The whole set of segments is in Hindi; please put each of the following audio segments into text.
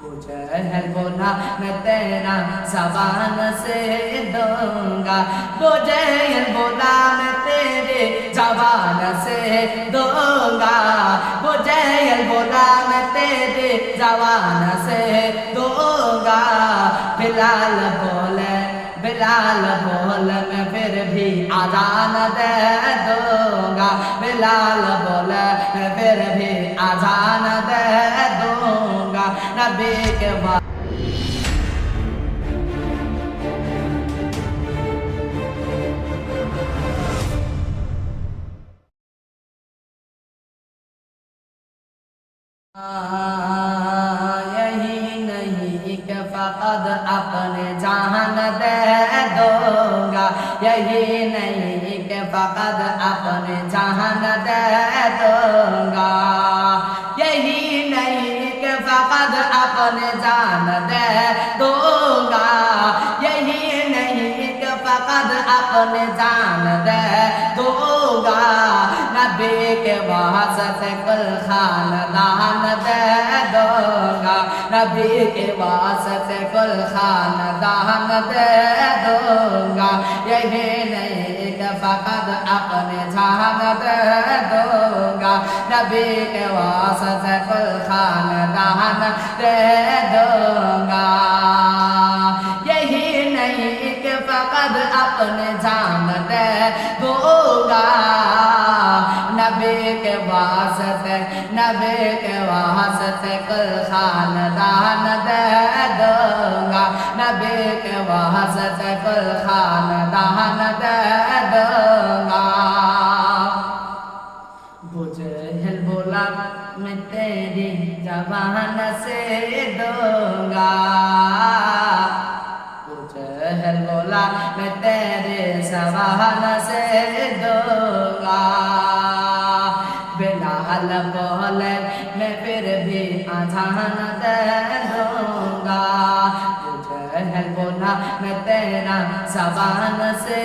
जहल बोला मैं तेरा ज़बान से दूंगा, वो जहल बोला मैं तेरे ज़बान से दूंगा, वो जहल बोला मैं तेरे ज़बान से दूंगा। बिलाल बोले मैं फिर भी आज़ान दे दूंगा, बिलाल बोले मैं फिर भी आज़ान दे दूंगा। नबी के बाद यही नहीं कि फ़क़द अपने जान दे दूंगा, यही नहीं कि फ़क़द अपने जान दे दूंगा, यही नहीं कि फ़क़द अपने जान दे दूंगा, यही नहीं कि फ़क़द अपने जान दे दूंगा। नबी के वास्ते कुल खानदान दे दूंगा, नबी के वास्ते कुल खानदान दे दूंगा, यही नहीं कि फ़क़द अपने जान दे दूंगा, नबी के वास्ते कुल खानदान दे दूंगा, यही नहीं कि फ़क़द अपने जान दे दूंगा। नबी के वास्ते कुल खानदान दे दूंगा, नबी के वास्ते कुल खानदान दे दूंगा। बुझल बोला मैं तेरी ज़बान से दूंगा, बुझल बोला मैं तेरे ज़बान से दूंगा। बिलाल बोले मैं फिर भी आज़ान दे दूंगा, बुझल बोला मैं तेरा ज़बान से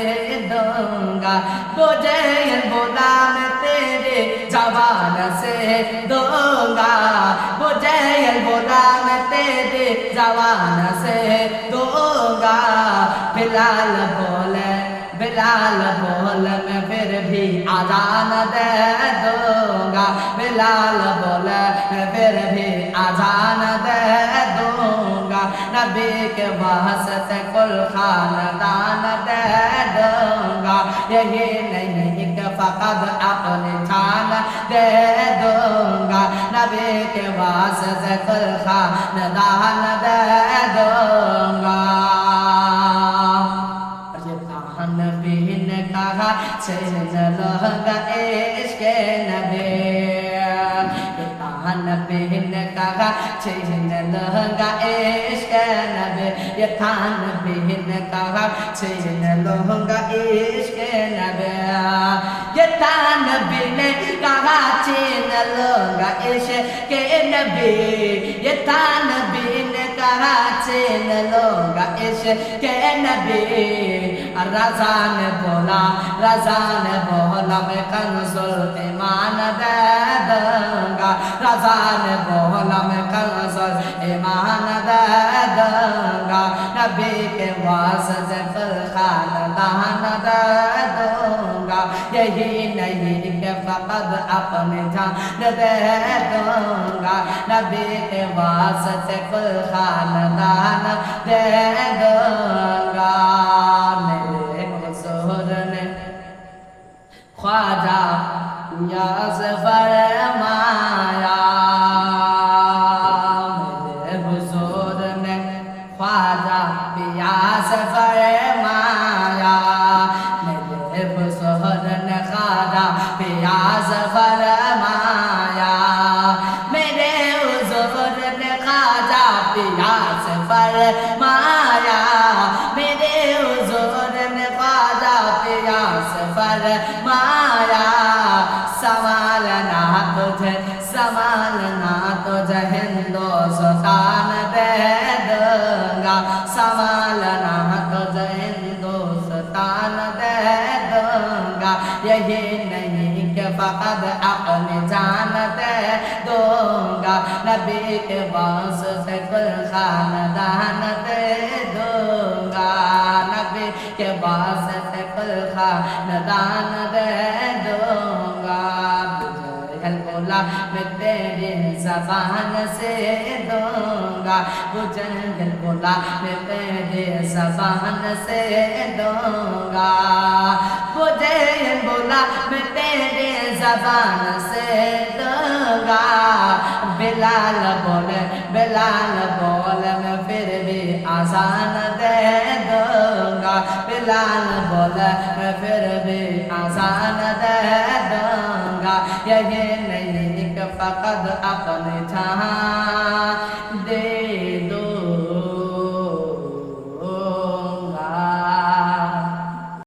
दूंगा, बुझल बोला मैं तेरे ज़बान से दूंगा, बुझल बोला मैं तेरे ज़बान से दूंगा। बिलाल बोले मैं फिर भी आज़ान दे दूंगा, बिलाल बोले मैं फिर भी आज़ान दे दूंगा, नबी के वास्ते कुल खानदान दे दूंगा, यही नहीं कि फ़क़द अपने जान दे दूंगा, नबी के वास्ते कुल खानदान दे दूंगा। नबी ने कहा छीन लूंगा इश्क़ नबी, नबी ने कहा छीन लूंगा इश्क़ नबी, ये था नबी ने कहा छीन लूंगा इश्क़ नबी, ये था नबी ने कहा छीन लूंगा इश्क़ नबी, ये था नबी ने कहा छीन लूंगा इश्क़ नबी। रज़ा ने बोला मैं कंज़ुल ईमान दे दूंगा, रज़ा ने बोला मैं कंज़ुल ईमान दे दूंगा, नबी के वास्ते कुल खानदान दे दूंगा, यही नहीं कि फ़क़द अपने जान दे दूंगा, नबी के वास्ते कुल खानदान दे दूंगा। ख्वाजा याज़ फरमाया, मेरे हुज़ूर ने ख्वाजा याज़ फरमाया, मेरे हुज़ूर ने ख्वाजा याज़ फरमाया, मेरे हुज़ूर ने ख्वाजा याज़ फरमाया, मेरे हुज़ूर ने ख्वाजा याज़ फरमाया। संभालना तुझे हिंदुस्तान दे दूंगा, संभालना तुझे हिंदुस्तान दे दूंगा, यही नहीं कि फ़क़द अपनी जान दे दूंगा, नबी के वास्ते कुल खानदान दे दूंगा नबी के वास्ते कुल खानदान दे दूंगा बुझे बोला मैं तेरी ज़बान से दूंगा बुझे बोला मैं तेरी ज़बान से दूंगा मुझे बोला मैं तेरे ज़बान से दूंगा बिलाल बोले मैं फिर भी आसान दे दूंगा बिलाल बोले मैं फिर भी आसान दे दूंगा यही नहीं कि फ़कत अपने जहाँ